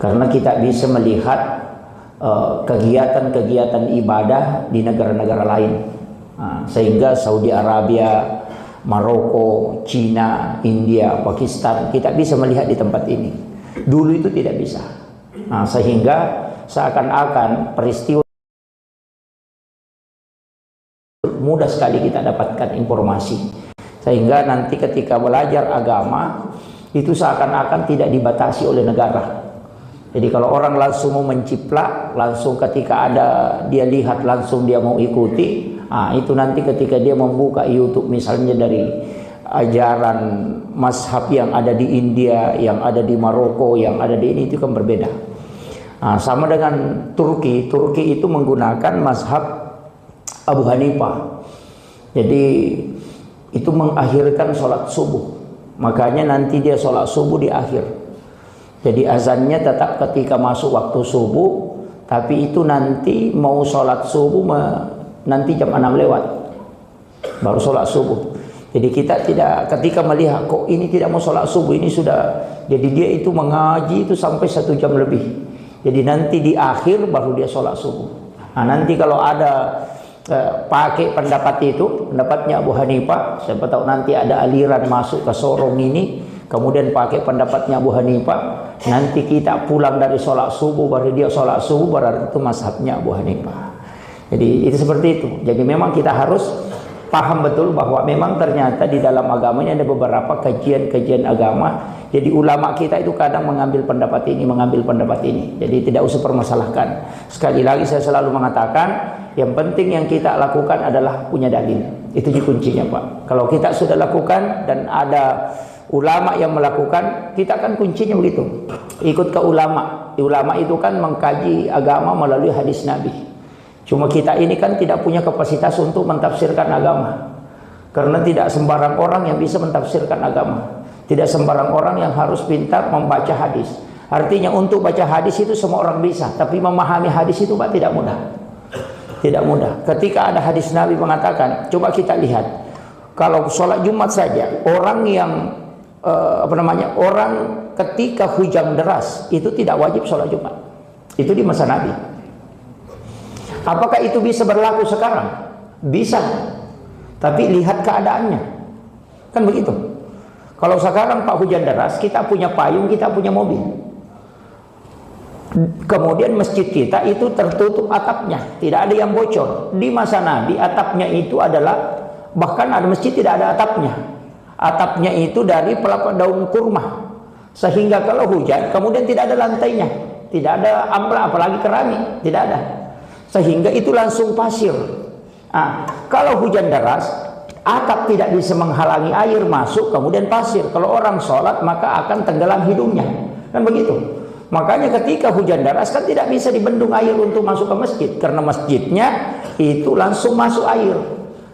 Karena kita bisa melihat kegiatan-kegiatan ibadah di negara-negara lain. Sehingga Saudi Arabia, Maroko, Cina, India, Pakistan, kita bisa melihat di tempat ini. Dulu itu tidak bisa. Sehingga seakan-akan peristiwa mudah sekali kita dapatkan informasi. Sehingga nanti ketika belajar agama itu seakan-akan tidak dibatasi oleh negara. Jadi kalau orang langsung mau menciplak, langsung ketika ada dia lihat langsung dia mau ikuti, itu nanti ketika dia membuka YouTube misalnya dari ajaran mazhab yang ada di India, yang ada di Maroko, yang ada di ini, itu kan berbeda. Sama dengan Turki. Turki itu menggunakan mazhab Abu Hanifah. Jadi itu mengakhirkan sholat subuh. Makanya nanti dia sholat subuh di akhir. Jadi azannya tetap ketika masuk waktu subuh, tapi itu nanti mau sholat subuh nanti jam 6 lewat baru sholat subuh. Jadi kita tidak, ketika melihat kok ini tidak mau sholat subuh, ini sudah, jadi dia itu mengaji itu sampai 1 jam lebih. Jadi nanti di akhir baru dia sholat subuh. Nanti kalau ada pakai pendapat itu, pendapatnya Abu Hanifah, siapa tahu nanti ada aliran masuk ke Sorong ini, kemudian pakai pendapatnya Abu Hanifah, nanti kita pulang dari sholat subuh baru dia sholat subuh, berarti itu mazhabnya Abu Hanifah. Jadi itu seperti itu. Jadi memang kita harus paham betul bahwa memang ternyata di dalam agama ini ada beberapa kajian-kajian agama. Jadi ulama kita itu kadang mengambil pendapat ini, mengambil pendapat ini. Jadi tidak usah permasalahkan. Sekali lagi saya selalu mengatakan, yang penting yang kita lakukan adalah punya dalil. Itu kuncinya, Pak. Kalau kita sudah lakukan dan ada ulama yang melakukan, kita kan kuncinya begitu. Ikut ke ulama. Ulama itu kan mengkaji agama melalui hadis Nabi. Cuma kita ini kan tidak punya kapasitas untuk mentafsirkan agama. Karena tidak sembarang orang yang bisa mentafsirkan agama. Tidak sembarang orang yang harus pintar membaca hadis. Artinya untuk baca hadis itu semua orang bisa, tapi memahami hadis itu, Pak, tidak mudah. Tidak mudah. Ketika ada hadis Nabi mengatakan, coba kita lihat, kalau sholat Jumat saja, orang yang orang ketika hujan deras itu tidak wajib sholat Jumat. Itu di masa Nabi. Apakah itu bisa berlaku sekarang? Bisa. Tapi lihat keadaannya. Kan begitu. Kalau sekarang Pak hujan deras, kita punya payung, kita punya mobil. Kemudian masjid kita itu tertutup atapnya, tidak ada yang bocor. Di masa Nabi atapnya itu adalah, bahkan ada masjid tidak ada atapnya. Atapnya itu dari pelapa daun kurma. Sehingga kalau hujan, kemudian tidak ada lantainya, tidak ada ampla, apalagi keramik, tidak ada. Sehingga itu langsung pasir. Kalau hujan deras, atap tidak bisa menghalangi air masuk, kemudian pasir. Kalau orang sholat maka akan tenggelam hidungnya, kan begitu. Makanya ketika hujan deras kan tidak bisa dibendung air untuk masuk ke masjid, karena masjidnya itu langsung masuk air.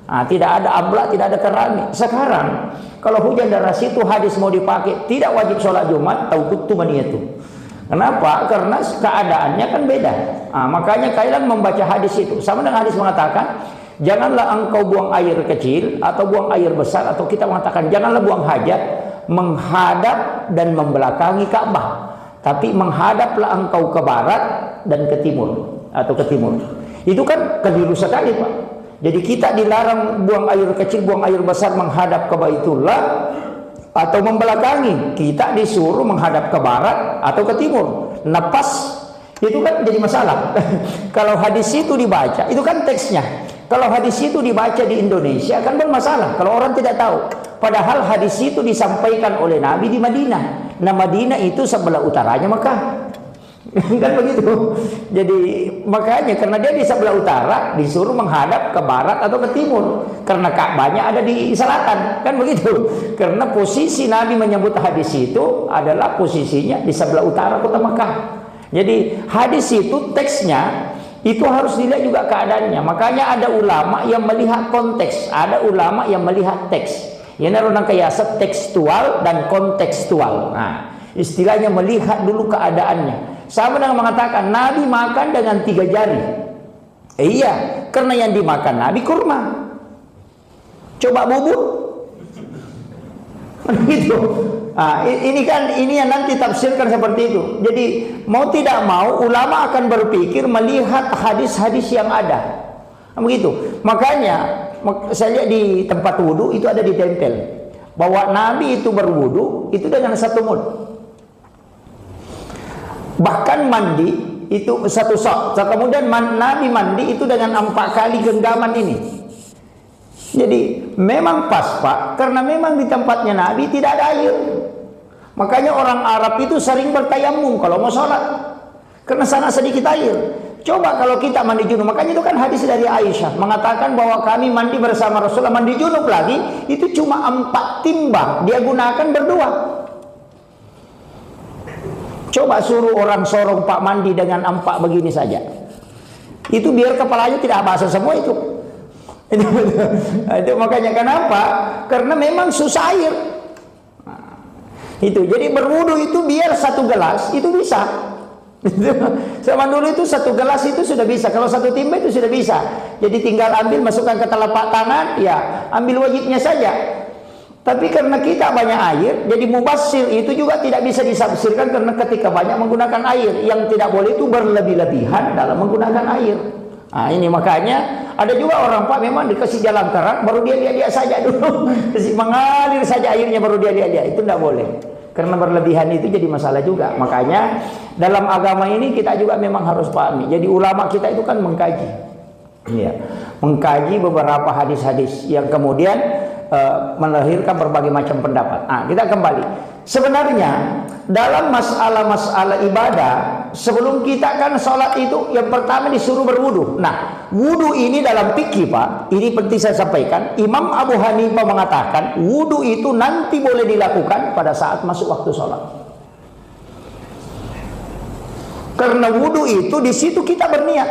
Tidak ada ablak, tidak ada keramik. Sekarang kalau hujan deras itu hadis mau dipakai, tidak wajib sholat Jumat, tahu itu. Kenapa? Karena keadaannya kan beda. Makanya kalian membaca hadis itu sama dengan hadis mengatakan, janganlah engkau buang air kecil atau buang air besar, atau kita mengatakan janganlah buang hajat menghadap dan membelakangi Ka'bah, tapi menghadaplah engkau ke barat dan ke timur atau ke timur. Itu kan keliru sekali, Pak. Jadi kita dilarang buang air kecil, buang air besar menghadap ke Baitullah atau membelakangi. Kita disuruh menghadap ke barat atau ke timur. Napas itu kan jadi masalah. Kalau hadis itu dibaca, itu kan teksnya. Kalau hadis itu dibaca di Indonesia kan bermasalah kalau orang tidak tahu. Padahal hadis itu disampaikan oleh Nabi di Madinah. Nah, Madinah itu sebelah utaranya Mekah. Kan begitu. Jadi makanya karena dia di sebelah utara disuruh menghadap ke barat atau ke timur, karena Ka'bahnya ada di selatan, kan begitu. Karena posisi Nabi menyebut hadis itu adalah posisinya di sebelah utara kota Mekah. Jadi hadis itu teksnya itu harus dilihat juga keadaannya. Makanya ada ulama yang melihat konteks, ada ulama yang melihat teks. Yang namanya kiasat tekstual dan kontekstual. Nah, istilahnya melihat dulu keadaannya. Sama dengan mengatakan Nabi makan dengan 3 jari. Iya, karena yang dimakan Nabi kurma. Coba bubur. Begitu. Ini yang nanti tafsirkan seperti itu. Jadi mau tidak mau ulama akan berpikir melihat hadis-hadis yang ada. Begitu. Makanya saya lihat di tempat wudhu itu ada ditempel bahwa Nabi itu berwudhu itu dengan satu mud. Bahkan mandi itu satu sok. Kemudian Nabi mandi itu dengan 4 kali genggaman ini. Jadi memang pas Pak, karena memang di tempatnya Nabi tidak ada air. Makanya orang Arab itu sering bertayamum kalau mau sholat, karena sangat sedikit air. Coba kalau kita mandi junub, makanya itu kan hadis dari Aisyah mengatakan bahwa kami mandi bersama Rasulullah, mandi junub lagi itu cuma 4 timbang dia gunakan berdua. Coba suruh orang Sorong Pak mandi dengan 4 begini saja, itu biar kepalanya tidak basah semua itu. Itu makanya kenapa? Karena memang susah air. Itu jadi berwudu itu biar 1 gelas itu bisa. Zaman dulu itu 1 gelas itu sudah bisa. Kalau 1 timba itu sudah bisa. Jadi tinggal ambil, masukkan ke telapak tangan, ya ambil wajibnya saja. Tapi karena kita banyak air, jadi mubassir itu juga tidak bisa ditafsirkan, karena ketika banyak menggunakan air, yang tidak boleh itu berlebih-lebihan dalam menggunakan air. Nah ini makanya ada juga orang Pak memang dikasih jalan terang baru dia lihat saja dulu, kasih mengalir saja airnya baru dia lihat, itu tidak boleh. Karena berlebihan itu jadi masalah juga. Makanya dalam agama ini kita juga memang harus pahami. Jadi ulama kita itu kan mengkaji, ya, mengkaji beberapa hadis-hadis yang kemudian melahirkan berbagai macam pendapat. Nah, kita kembali. Sebenarnya dalam masalah-masalah ibadah, sebelum kita kan sholat itu yang pertama disuruh berwudu. Nah, wudu ini dalam fikih Pak, ini penting saya sampaikan. Imam Abu Hanifah mengatakan wudu itu nanti boleh dilakukan pada saat masuk waktu sholat. Karena wudu itu di situ kita berniat.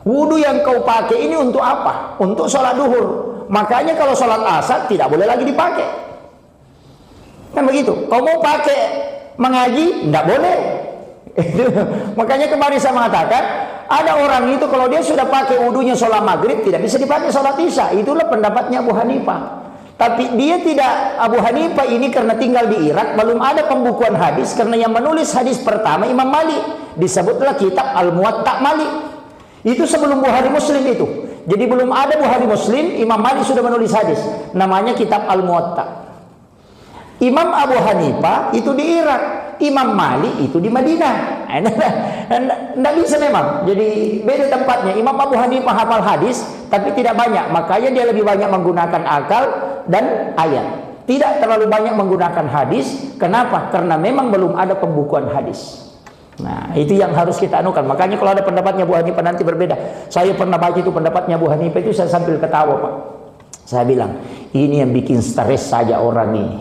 Wudu yang kau pakai ini untuk apa? Untuk sholat duhur. Makanya kalau sholat asar tidak boleh lagi dipakai. Kan begitu. Kau mau pakai mengaji, tidak boleh. Makanya kemarin saya mengatakan, ada orang itu kalau dia sudah pakai wudunya sholat maghrib, tidak bisa dipakai sholat isya. Itulah pendapatnya Abu Hanifah. Tapi dia tidak, Abu Hanifah ini karena tinggal di Irak, belum ada pembukuan hadis. Karena yang menulis hadis pertama Imam Malik, disebutlah kitab Al-Muwatta Malik. Itu sebelum Bukhari Muslim itu. Jadi belum ada Bukhari Muslim, Imam Malik sudah menulis hadis. Namanya kitab Al-Muwatta. Imam Abu Hanifah itu di Irak, Imam Malik itu di Madinah. Tidak bisa memang. Jadi beda tempatnya. Imam Abu Hanifah hafal hadis, tapi tidak banyak. Makanya dia lebih banyak menggunakan akal dan ayat. Tidak terlalu banyak menggunakan hadis. Kenapa? Karena memang belum ada pembukuan hadis. Nah, itu yang harus kita anukan. Makanya kalau ada pendapatnya Abu Hanifah nanti berbeda. Saya pernah baca itu pendapatnya Abu Hanifah itu, saya sambil ketawa Pak. Saya bilang, ini yang bikin stres saja orang ini.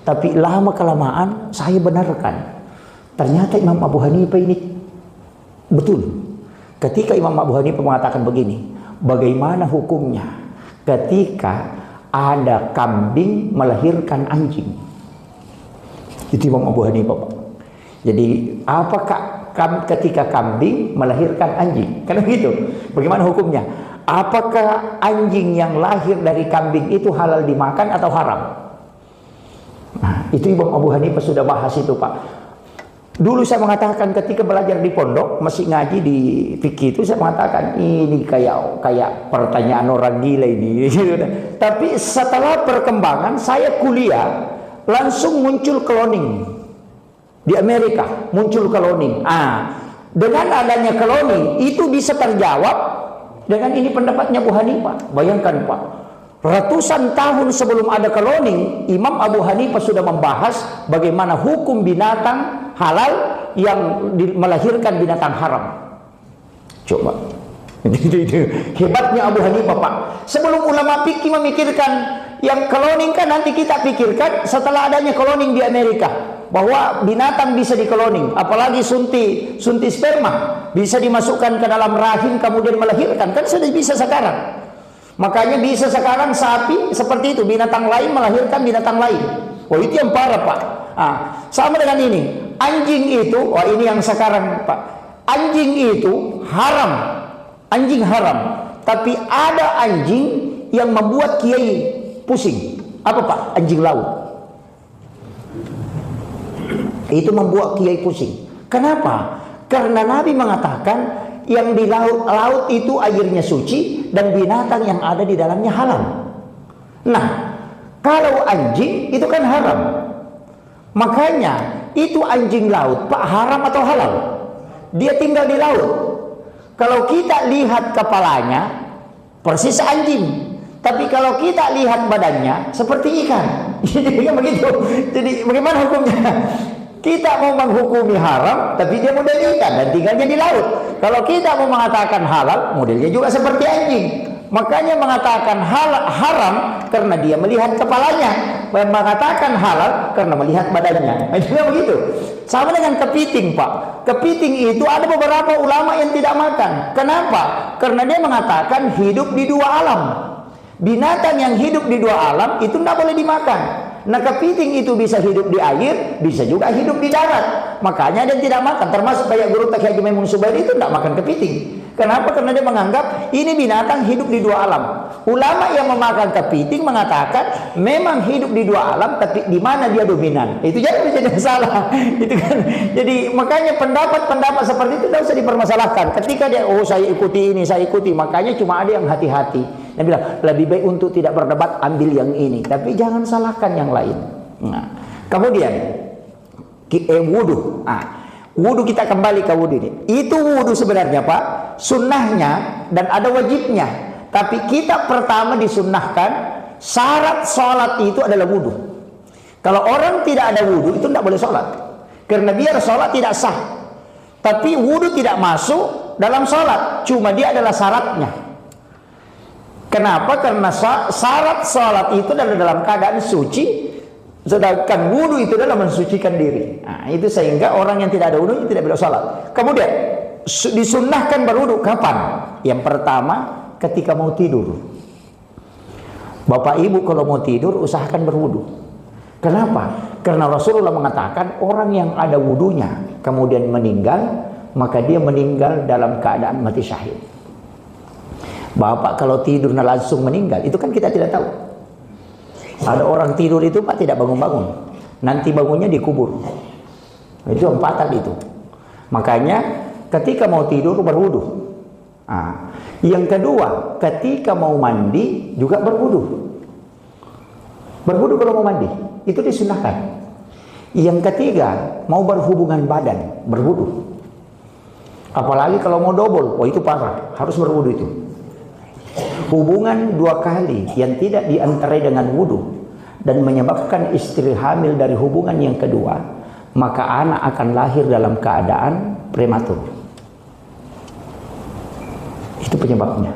Tapi lama kelamaan saya benarkan. Ternyata Imam Abu Hanifah ini betul. Ketika Imam Abu Hanifah mengatakan begini, bagaimana hukumnya ketika ada kambing melahirkan anjing? Itu Imam Abu Hanifah Pak. Jadi apakah ketika kambing melahirkan anjing? Kan begitu. Bagaimana hukumnya? Apakah anjing yang lahir dari kambing itu halal dimakan atau haram? Nah, itu Imam Abu Hanifah sudah bahas itu Pak. Dulu saya mengatakan ketika belajar di pondok, masih ngaji di fikih itu, saya mengatakan ini kayak pertanyaan orang gila ini. Tapi setelah perkembangan saya kuliah, langsung muncul cloning. Di Amerika muncul cloning. Dengan adanya cloning itu bisa terjawab dengan ini pendapatnya Abu Hanifah. Bayangkan Pak, ratusan tahun sebelum ada cloning, Imam Abu Hanifah sudah membahas bagaimana hukum binatang halal yang melahirkan binatang haram. Coba. Itu hebatnya Abu Hanifah Pak. Sebelum ulama fikih memikirkan yang cloning, kan nanti kita pikirkan setelah adanya cloning di Amerika, bahwa binatang bisa dikloning, apalagi sunti sperma bisa dimasukkan ke dalam rahim kemudian melahirkan, kan sudah bisa sekarang. Makanya bisa sekarang sapi seperti itu, binatang lain melahirkan binatang lain. Wah, itu yang parah Pak. Sama dengan ini, anjing itu, wah ini yang sekarang Pak, anjing itu haram, anjing haram. Tapi ada anjing yang membuat kiai pusing. Apa Pak? Anjing laut. Itu membuat kiai pusing. Kenapa? Karena Nabi mengatakan yang di laut itu airnya suci dan binatang yang ada di dalamnya halal. Nah, kalau anjing itu kan haram. Makanya itu anjing laut, Pak, haram atau halal? Dia tinggal di laut. Kalau kita lihat kepalanya persis anjing, tapi kalau kita lihat badannya seperti ikan. Jadi begitu. Jadi bagaimana hukumnya? Kita mau menghukumi haram, tapi dia model ikan dan tinggalnya di laut. Kalau kita mau mengatakan halal, modelnya juga seperti anjing. Makanya mengatakan haram karena dia melihat kepalanya, mengatakan halal karena melihat badannya. Jadi begitu. Sama dengan kepiting, Pak. Kepiting itu ada beberapa ulama yang tidak makan. Kenapa? Karena dia mengatakan hidup di dua alam. Binatang yang hidup di dua alam itu tidak boleh dimakan. Nah, kepiting itu bisa hidup di air, bisa juga hidup di darat. Makanya dia tidak makan. Termasuk kayak guru Taki Haji Maimun Zubairi itu tidak makan kepiting. Kenapa? Karena dia menganggap ini binatang hidup di dua alam. Ulama yang memakan kepiting mengatakan memang hidup di dua alam, tapi di mana dia dominan. Itu jangan menjadi masalah. Itu kan. Jadi makanya pendapat-pendapat seperti itu tidak usah dipermasalahkan. Ketika dia saya ikuti ini, saya ikuti, makanya cuma ada yang hati-hati. Dia bilang lebih baik untuk tidak berdebat, ambil yang ini, tapi jangan salahkan yang lain. Nah, kemudian wudu. Wudu, kita kembali ke wudu ini. Itu wudu sebenarnya, Pak, sunnahnya dan ada wajibnya. Tapi kita pertama disunnahkan syarat sholat itu adalah wudu. Kalau orang tidak ada wudu itu tidak boleh sholat, karena biar sholat tidak sah. Tapi wudu tidak masuk dalam sholat, cuma dia adalah syaratnya. Kenapa? Karena syarat sholat itu adalah dalam keadaan suci, sedangkan wudu itu adalah mensucikan diri. Nah, itu sehingga orang yang tidak ada wudu tidak boleh sholat. Kemudian disunnahkan berwudu kapan? Yang pertama ketika mau tidur. Bapak ibu kalau mau tidur usahakan berwudu. Kenapa? Karena Rasulullah mengatakan orang yang ada wudunya kemudian meninggal, maka dia meninggal dalam keadaan mati syahid. Bapak kalau tidur langsung meninggal, itu kan kita tidak tahu. Ada orang tidur itu, Pak, tidak bangun-bangun, nanti bangunnya dikubur. Itu yang fatal itu. Makanya ketika mau tidur berwudu. Yang kedua, ketika mau mandi juga berwudu. Berwudu kalau mau mandi, itu disunahkan. Yang ketiga, mau berhubungan badan, berwudu. Apalagi kalau mau double, itu parah, harus berwudu itu. Hubungan dua kali yang tidak diantarai dengan wudu dan menyebabkan istri hamil dari hubungan yang kedua, maka anak akan lahir dalam keadaan prematur. Itu penyebabnya.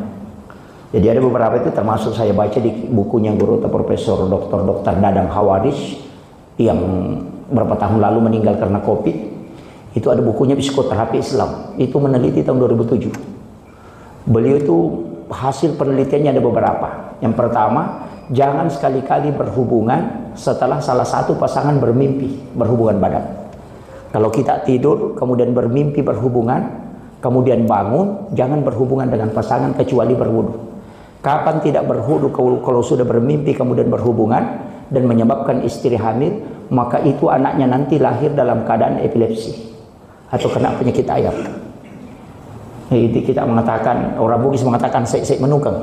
Jadi ada beberapa itu, termasuk saya baca di bukunya guru Profesor Dr. Dadang Hawaris yang berapa tahun lalu meninggal karena COVID. Itu ada bukunya Psikoterapi Islam. Itu meneliti tahun 2007. Beliau itu hasil penelitiannya ada beberapa. Yang pertama, jangan sekali-kali berhubungan setelah salah satu pasangan bermimpi berhubungan badan. Kalau kita tidur kemudian bermimpi berhubungan, kemudian bangun, jangan berhubungan dengan pasangan kecuali berwudu. Kapan tidak berwudu? Kalau sudah bermimpi kemudian berhubungan dan menyebabkan istri hamil, maka itu anaknya nanti lahir dalam keadaan epilepsi atau kena penyakit ayam. Itu kita mengatakan, orang Bugis mengatakan sek menukang.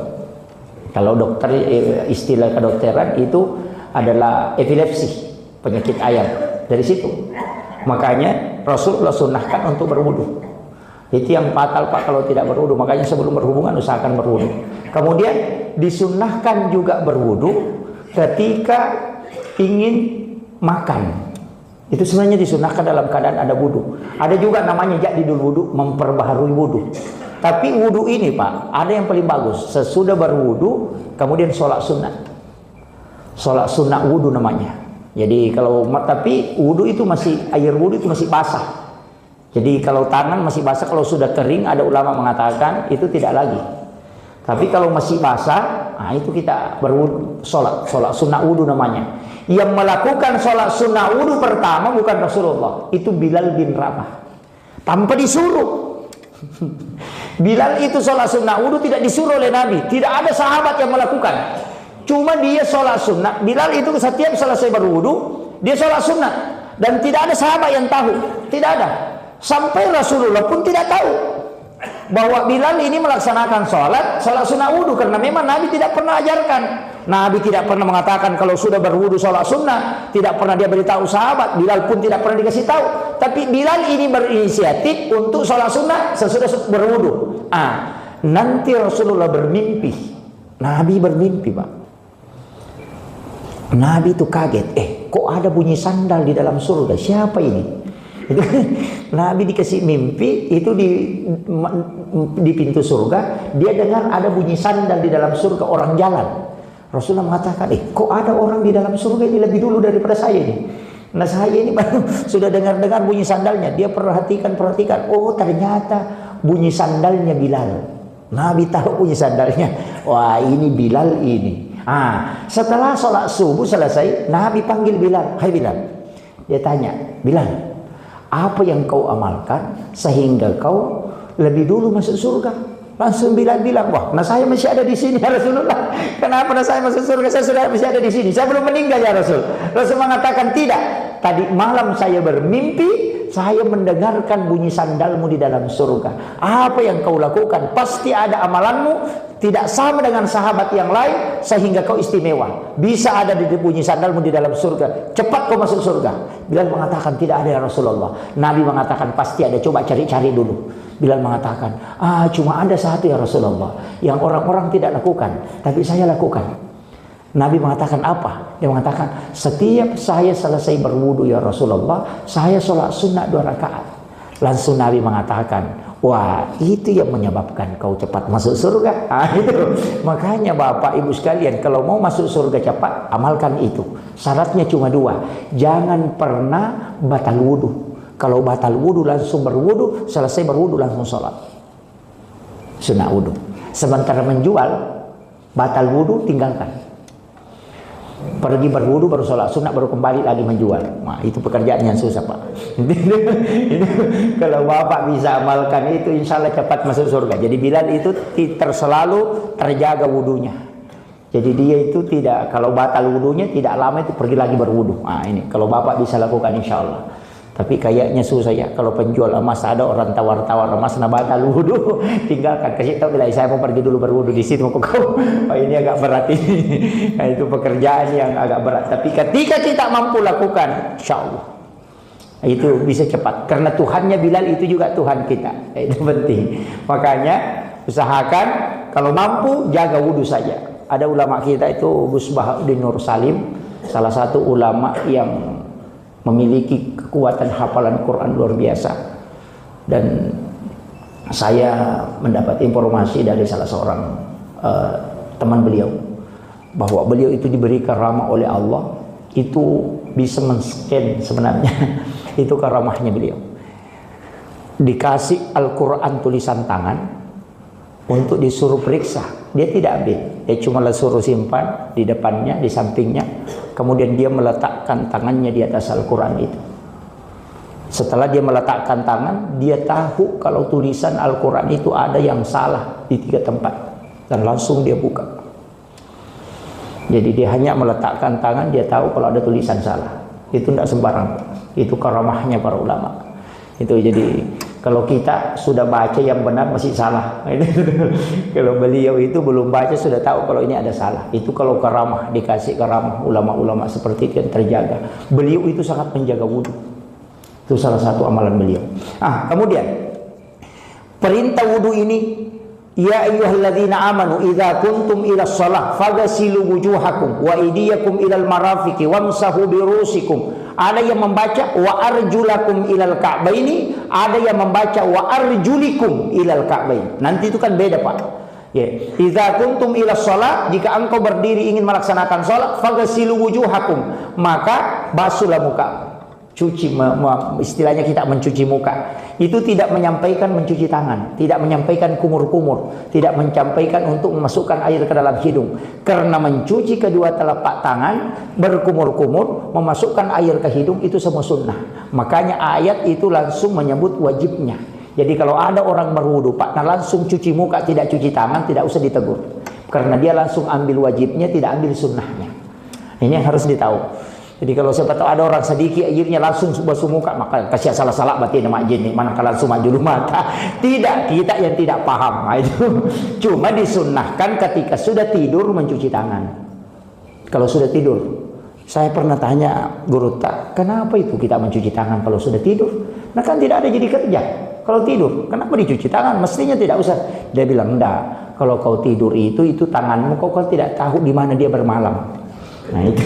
Kalau dokter, istilah kedokteran itu adalah epilepsi, penyakit ayam. Dari situ. Makanya Rasulullah sunnahkan untuk berwudu. Itu yang fatal, Pak, kalau tidak berwudu. Makanya sebelum berhubungan usahakan berwudu. Kemudian disunnahkan juga berwudu ketika ingin makan. Itu sebenarnya disunahkan dalam keadaan ada wudu. Ada juga namanya jadidul wudu, memperbaharui wudu. Tapi wudu ini, Pak, ada yang paling bagus. Sesudah berwudu, kemudian sholat sunat. Sholat sunat wudu namanya. Jadi kalau, tapi wudu itu masih, air wudu itu masih basah. Jadi kalau tangan masih basah, kalau sudah kering, ada ulama mengatakan itu tidak lagi. Tapi kalau masih basah, itu kita berwudu, sholat sunat wudu namanya. Yang melakukan sholat sunnah wudu pertama bukan Rasulullah, itu Bilal bin Rabah, tanpa disuruh. Bilal itu sholat sunnah wudu tidak disuruh oleh Nabi, tidak ada sahabat yang melakukan, cuma dia sholat sunnah. Bilal itu setiap selesai berwudu dia sholat sunnah. Dan tidak ada sahabat yang tahu, tidak ada. Sampai Rasulullah pun tidak tahu bahwa Bilal ini melaksanakan sholat sunnah wudu, karena memang Nabi tidak pernah ajarkan. Nabi tidak pernah mengatakan kalau sudah berwudu sholat sunnah, tidak pernah dia beritahu sahabat. Bilal pun tidak pernah dikasih tahu. Tapi Bilal ini berinisiatif untuk sholat sunnah sesudah berwudu. Nanti Rasulullah bermimpi, Nabi bermimpi, Pak. Nabi itu kaget, kok ada bunyi sandal di dalam surga? Siapa ini? Nabi dikasih mimpi itu di pintu surga, dia dengar ada bunyi sandal di dalam surga, orang jalan. Rasulullah mengatakan, kok ada orang di dalam surga ini lebih dulu daripada saya ini? Nah, saya ini baru sudah dengar bunyi sandalnya. Dia perhatikan, oh ternyata bunyi sandalnya Bilal. Nabi tahu bunyi sandalnya. Wah, ini Bilal ini. Setelah sholat subuh selesai, Nabi panggil Bilal. Hai Bilal. Dia tanya, Bilal, apa yang kau amalkan sehingga kau lebih dulu masuk surga? Langsung Bilal bilang, wah, saya masih ada di sini ya Rasulullah. Kenapa saya masuk surga? Saya sudah masih ada di sini. Saya belum meninggal ya Rasul. Rasul mengatakan, tidak. Tadi malam saya bermimpi, saya mendengarkan bunyi sandalmu di dalam surga. Apa yang kau lakukan? Pasti ada amalanmu tidak sama dengan sahabat yang lain sehingga kau istimewa. Bisa ada di bunyi sandalmu di dalam surga. Cepat kau masuk surga. Bilal mengatakan, tidak ada ya Rasulullah. Nabi mengatakan, pasti ada. Coba cari-cari dulu. Bilal mengatakan, cuma ada satu ya Rasulullah yang orang-orang tidak lakukan, tapi saya lakukan. Nabi mengatakan apa? Dia mengatakan, setiap saya selesai berwudu ya Rasulullah, saya sholat sunnah 2 rakaat. Langsung Nabi mengatakan, wah, itu yang menyebabkan kau cepat masuk surga. Itu. Makanya Bapak Ibu sekalian, kalau mau masuk surga cepat, amalkan itu. Syaratnya cuma 2. Jangan pernah batal wudu. Kalau batal wudu langsung berwudu, selesai berwudu langsung sholat sunnah wudu. Sebentar menjual, batal wudu tinggalkan. Pergi berwudu baru sholat sunnah, baru kembali lagi menjual. Nah, itu pekerjaan yang susah, Pak. Kalau Bapak bisa amalkan itu, insya Allah cepat masuk surga. Jadi Bilal itu selalu terjaga wudunya. Jadi dia itu tidak, kalau batal wudunya tidak lama itu pergi lagi berwudu. Nah ini, kalau Bapak bisa lakukan insya Allah. Tapi kayaknya susah ya, kalau penjual emas ada orang tawar-tawar emas nah batal wudu, tinggalkan, kasih tahu Bilal, saya mau pergi dulu berwudu di situ mau kau. Oh, ini agak berat ini. Nah, itu pekerjaan yang agak berat. Tapi ketika kita mampu lakukan, insya Allah itu bisa cepat. Karena Tuhannya Bilal itu juga Tuhan kita. Itu penting. Makanya usahakan kalau mampu jaga wudu saja. Ada ulama kita itu Gus Bahauddin Nur Salim, salah satu ulama yang memiliki kekuatan hafalan Quran luar biasa. Dan saya mendapat informasi dari salah seorang teman beliau bahwa beliau itu diberi karamah oleh Allah, itu bisa men-scan sebenarnya itu karamahnya beliau. Dikasih Al-Quran tulisan tangan untuk disuruh periksa, dia tidak ambil, dia cuma suruh simpan di depannya, di sampingnya. Kemudian dia meletakkan tangannya di atas Al-Quran itu. Setelah dia meletakkan tangan, dia tahu kalau tulisan Al-Quran itu ada yang salah di 3 tempat. Dan langsung dia buka. Jadi dia hanya meletakkan tangan, dia tahu kalau ada tulisan salah. Itu tidak sembarang. Itu karamahnya para ulama. Itu jadi kalau kita sudah baca yang benar masih salah. Kalau beliau itu belum baca sudah tahu kalau ini ada salah. Itu kalau karamah, dikasih karamah ulama-ulama seperti itu yang terjaga. Beliau itu sangat menjaga wudu. Itu salah satu amalan beliau. Kemudian perintah wudu ini, ya ayyuhalladzina amanu idza kuntum ila shalah faghsilu wujuhakum wa aydiyakum ilal marafiqi wamsahu birusikum. Ada yang membaca wa arjulakum ilal ka'baini, ada yang membaca wa arjulikum ilal ka'baini. Nanti itu kan beda, Pak. Ya, idza kuntum ila shalah, jika engkau berdiri ingin melaksanakan salat, faghsilu wujuhakum, maka basuhlah muka. Cuci, istilahnya kita mencuci muka. Itu tidak menyampaikan mencuci tangan, tidak menyampaikan kumur-kumur, tidak menyampaikan untuk memasukkan air ke dalam hidung. Karena mencuci kedua telapak tangan, berkumur-kumur, memasukkan air ke hidung itu semua sunnah. Makanya ayat itu langsung menyebut wajibnya. Jadi kalau ada orang berwudu, Pak, langsung cuci muka, tidak cuci tangan, tidak usah ditegur. Karena dia langsung ambil wajibnya, tidak ambil sunnahnya. Ini yang harus ditahu. Jadi kalau siapa tahu ada orang sedikit akhirnya langsung basuh muka, maka kasih salah-salah berarti nama jin nih, manakala langsung maju mata. Tidak, kita yang tidak paham. Nah, itu cuma disunnahkan ketika sudah tidur mencuci tangan. Kalau sudah tidur, saya pernah tanya guru tak, kenapa itu kita mencuci tangan kalau sudah tidur? Nah kan tidak ada jadi kerja. Kalau tidur, kenapa dicuci tangan? Mestinya tidak usah. Dia bilang enggak. Kalau kau tidur itu tanganmu kau tidak tahu di mana dia bermalam. Nah itu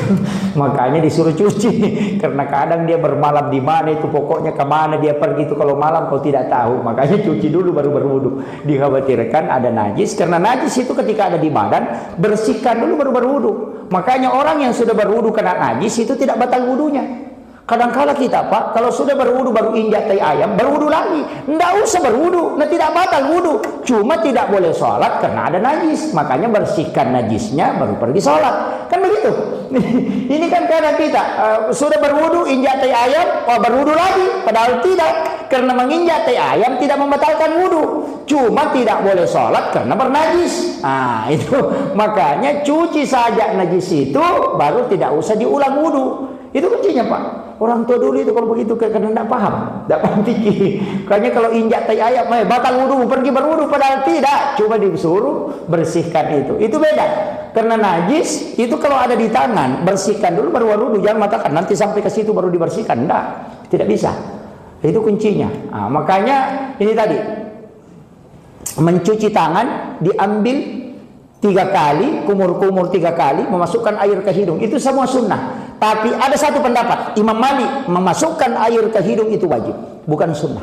makanya disuruh cuci, karena kadang dia bermalam di mana itu, pokoknya kemana dia pergi itu kalau malam kau tidak tahu, makanya cuci dulu baru berwudu. Dikhawatirkan ada najis, karena najis itu ketika ada di badan bersihkan dulu baru berwudu. Makanya orang yang sudah berwudu kena najis itu tidak batal wudunya. Kadang-kala kita Pak, kalau sudah berwudu baru injak tai ayam, berwudu lagi. Tidak usah berwudu, nah tidak batal wudu. Cuma tidak boleh sholat karena ada najis. Makanya bersihkan najisnya baru pergi sholat. Kan begitu. Ini kan karena kita sudah berwudu, injak tai ayam, berwudu lagi. Padahal tidak. Karena menginjak tai ayam tidak membatalkan wudu. Cuma tidak boleh sholat karena bernajis. Nah itu. Makanya cuci saja najis itu, baru tidak usah diulang wudu. Itu kuncinya Pak. Orang tua dulu itu kalau begitu karena tidak paham, tidak paham fikih. Makanya kalau injak tai ayam, batal wudu, pergi berwudu, padahal tidak. Cuma disuruh bersihkan itu. Itu beda. Karena najis itu kalau ada di tangan, bersihkan dulu baru wudu. Jangan mengatakan nanti sampai ke situ baru dibersihkan. Tidak bisa. Itu kuncinya. Nah, makanya ini tadi mencuci tangan diambil 3 kali, kumur-kumur 3 kali, memasukkan air ke hidung. Itu semua sunnah. Tapi ada satu pendapat, Imam Malik memasukkan air ke hidung itu wajib, bukan sunnah.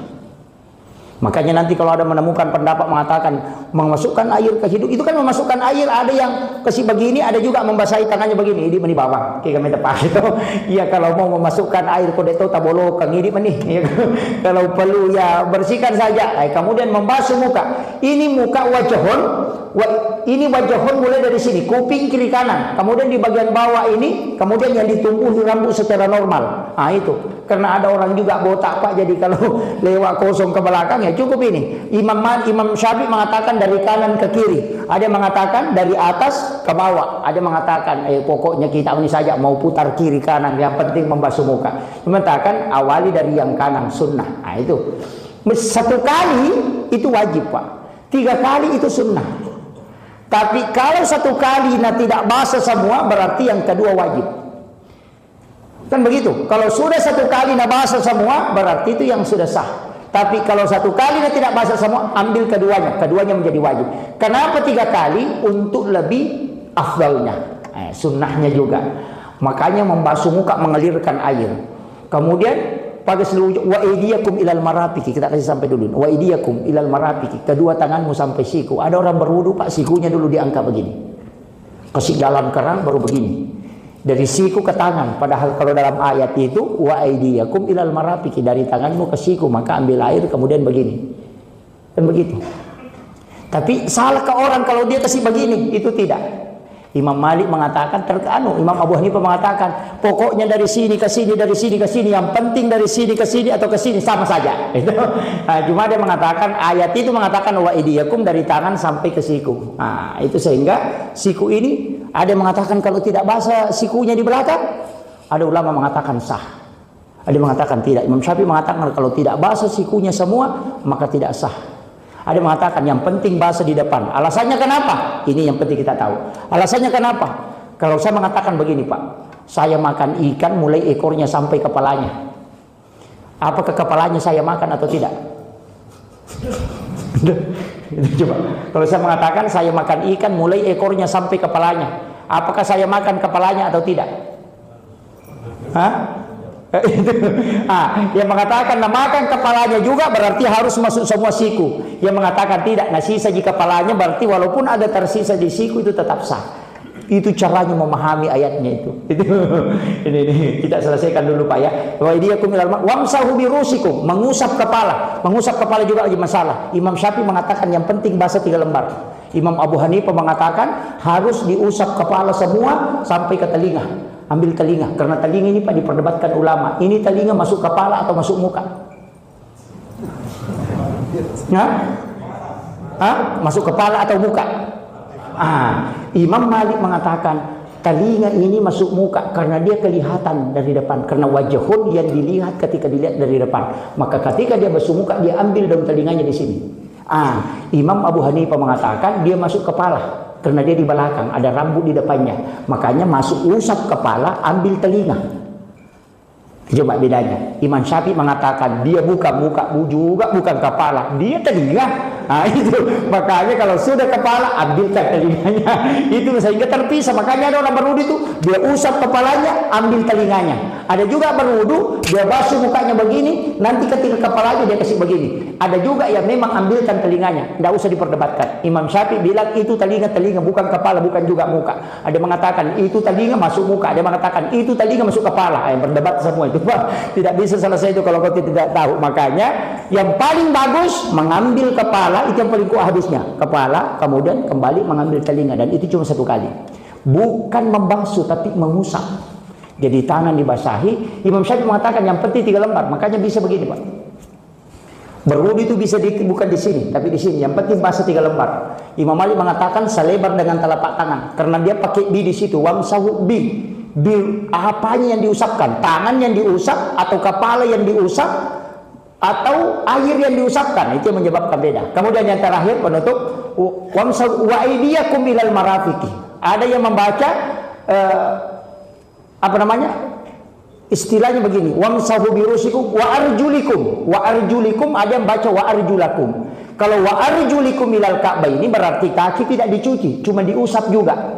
Makanya nanti kalau ada menemukan pendapat mengatakan memasukkan air ke hidung, itu kan memasukkan air, ada yang kasih begini, ada juga membasahi tangannya begini, ini bawah, kayak kami tepat itu. Ya kalau mau memasukkan air kode itu tabolo kang ini menih. Ya, kalau perlu ya bersihkan saja. Kemudian membasuh muka. Ini muka wajahon, ini wajahon mulai dari sini, kuping kiri kanan, kemudian di bagian bawah ini, kemudian yang ditumbuhi rambut secara normal. Nah itu, karena ada orang juga botak Pak, jadi kalau lewat kosong ke belakang ya cukup ini. Imam Syafi'i mengatakan dari kanan ke kiri, ada yang mengatakan dari atas ke bawah, ada yang mengatakan pokoknya kita ini saja mau putar kiri kanan, yang penting membasuh muka. Mengatakan awali dari yang kanan, sunnah. Nah itu 1 kali itu wajib Pak, 3 kali itu sunnah. Tapi kalau 1 kali tidak basah semua, berarti yang kedua wajib. Kan begitu. Kalau sudah 1 kali basah semua, berarti itu yang sudah sah. Tapi kalau 1 kali tidak basah semua, ambil keduanya. Keduanya menjadi wajib. Kenapa 3 kali? Untuk lebih afdalnya. Sunnahnya juga. Makanya membasuh muka, mengalirkan air. Kemudian pada seluruh wa aydiyakum ilal marafiqi, kita kasih sampai dulu. Wa aydiyakum ilal marafiqi, kedua tanganmu sampai siku. Ada orang berwudu Pak, sikunya dulu diangkat begini. Kasih dalam kerang baru begini. Dari siku ke tangan, padahal kalau dalam ayat itu wa aydiyakum ilal marafiqi, dari tanganmu ke siku, maka ambil air kemudian begini. Dan begitu. Tapi salah ke orang kalau dia kasih begini, itu tidak. Imam Malik mengatakan Imam Abu Hanifah mengatakan pokoknya dari sini ke sini, dari sini ke sini, yang penting dari sini ke sini atau ke sini sama saja. Itu. Nah, cuma dia mengatakan ayat itu mengatakan wa idiyakum dari tangan sampai ke siku. Nah, itu sehingga siku ini ada yang mengatakan kalau tidak basah sikunya di belakang, ada ulama mengatakan sah. Ada yang mengatakan tidak. Imam Syafi'i mengatakan kalau tidak basah sikunya semua maka tidak sah. Ada yang mengatakan yang penting basah di depan. Alasannya kenapa? Ini yang penting kita tahu. Alasannya kenapa? Kalau saya mengatakan begini Pak, saya makan ikan mulai ekornya sampai kepalanya. Apakah kepalanya saya makan atau tidak? Coba. Kalau saya mengatakan saya makan ikan mulai ekornya sampai kepalanya, apakah saya makan kepalanya atau tidak? Hah? Yang mengatakan makan kepalanya juga berarti harus masuk semua siku. Yang mengatakan tidak, sisa di kepalanya berarti walaupun ada tersisa di siku itu tetap sah. Itu caranya memahami ayatnya itu. Ini kita selesaikan dulu Pak ya. Wa idiyakum ilal wamsahu birusikum, mengusap kepala. Mengusap kepala juga lagi masalah. Imam Syafi'i mengatakan yang penting basah 3 lembar. Imam Abu Hanifah mengatakan harus diusap kepala semua sampai ke telinga. Ambil telinga, karena telinga ini Pak diperdebatkan ulama. Ini telinga masuk kepala atau masuk muka? Masuk kepala atau muka? Imam Malik mengatakan telinga ini masuk muka karena dia kelihatan dari depan, karena wajahun yang dilihat ketika dilihat dari depan. Maka ketika dia basuh muka, dia ambil daun telinganya di sini. Imam Abu Hanifah mengatakan dia masuk kepala karena dia di belakang, ada rambut di depannya. Makanya masuk usap kepala, ambil telinga. Coba bedanya. Imam Syafi'i mengatakan dia bukan muka juga, bukan kepala, dia telinga. Itu makanya kalau sudah kepala, ambilkan telinganya. Itu sehingga terpisah. Makanya ada orang berwudu itu dia usap kepalanya, ambil telinganya. Ada juga berwudu dia basuh mukanya begini, nanti ketika kepalanya dia kasih begini. Ada juga yang memang ambilkan telinganya, tidak usah diperdebatkan. Imam Syafi'i bilang itu telinga bukan kepala, bukan juga muka. Ada mengatakan itu telinga masuk muka, ada mengatakan itu telinga masuk kepala. Yang berdebat semua itu, Pak. Tidak bisa selesai itu kalau kau tidak tahu. Makanya yang paling bagus mengambil kepala, itu yang paling kuat hadisnya. Kepala, kemudian kembali mengambil telinga, dan itu cuma satu kali. Bukan membasuh tapi mengusap. Jadi tangan dibasahi. Imam Syafi'i mengatakan yang penting 3 lembar. Makanya bisa begini, Pak. Berwudu itu bisa bukan di sini, tapi di sini. Yang penting basah 3 lembar. Imam Malik mengatakan selebar dengan telapak tangan, karena dia pakai bi di situ. Wamsahu bi. Apanya yang diusapkan? Tangan yang diusap atau kepala yang diusap atau air yang diusapkan? Itu yang menyebabkan beda. Kemudian yang terakhir penutup, wamsahu wa aydiyakum ilal marafiqi. Ada yang membaca istilahnya begini, wamsahu birusikum wa arjulikum. Wa arjulikum, ada yang baca wa arjulakum. Kalau wa arjulikum ilal ka'bah ini berarti kaki tidak dicuci, cuma diusap juga.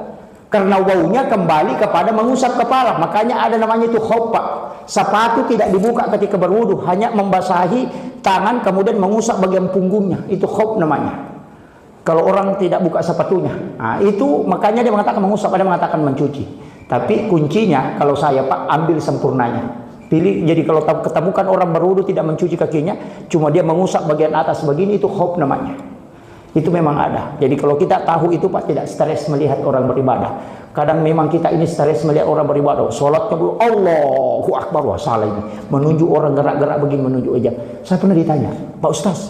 Karena wawunya kembali kepada mengusap kepala. Makanya ada namanya itu khuffa. Sepatu tidak dibuka ketika berwudu, hanya membasahi tangan kemudian mengusap bagian punggungnya. Itu khuf namanya. Kalau orang tidak buka sepatunya, itu makanya dia mengatakan mengusap, ada mengatakan mencuci. Tapi kuncinya kalau saya, Pak, ambil sempurnanya. Pilih. Jadi kalau ketemukan orang berwudu tidak mencuci kakinya, cuma dia mengusap bagian atas begini, itu khuf namanya. Itu memang ada. Jadi kalau kita tahu itu, Pak, tidak stres melihat orang beribadah. Kadang memang kita ini stres melihat orang beribadah. Sholatnya dulu Allahu Akbar, wah salah ini. Menunjuk orang gerak-gerak begini, menunjuk aja. Saya pernah ditanya, Pak Ustaz,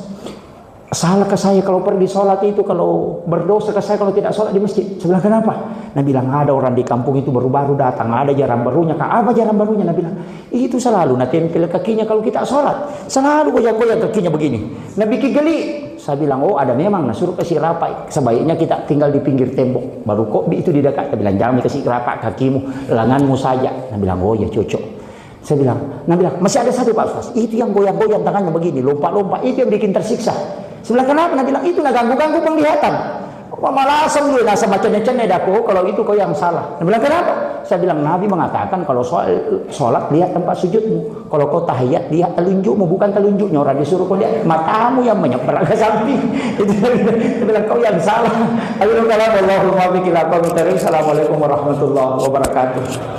salah ke saya kalau pergi sholat itu, kalau berdosa ke saya kalau tidak sholat di masjid? Saya bilang kenapa? Nah bilang ada orang di kampung itu baru-baru datang, ada jaran barunya. Apa jaran barunya? Nah bilang itu selalu nah tempel kakinya kalau kita sholat, selalu goyang-goyang kakinya begini. Nah bikin geli. Saya bilang oh ada memang. Nah suruh kasih rapat. Sebaiknya kita tinggal di pinggir tembok. Baru kok itu di dekat. Saya bilang jangan dikasih rapat kakimu, lenganmu saja. Nah bilang oh ya cocok. Saya bilang, nah bilang masih ada satu Pak Ustaz. Itu yang goyang-goyang tangannya begini, lompat-lompat. Itu yang bikin tersiksa. Saya bilang kenapa? Nah bilang itu ganggu-ganggu penglihatan. Malah asam gue nasa macam-macam aku. Kalau itu kau yang salah. Nah bilang kenapa? Saya bilang Nabi mengatakan kalau sholat lihat tempat sujudmu. Kalau kau tahiyat lihat telunjukmu, bukan telunjuknya. Orang disuruh kau lihat matamu yang menyeberang ke samping. Itu saya bilang kau yang salah. Assalamualaikum warahmatullahi wabarakatuh.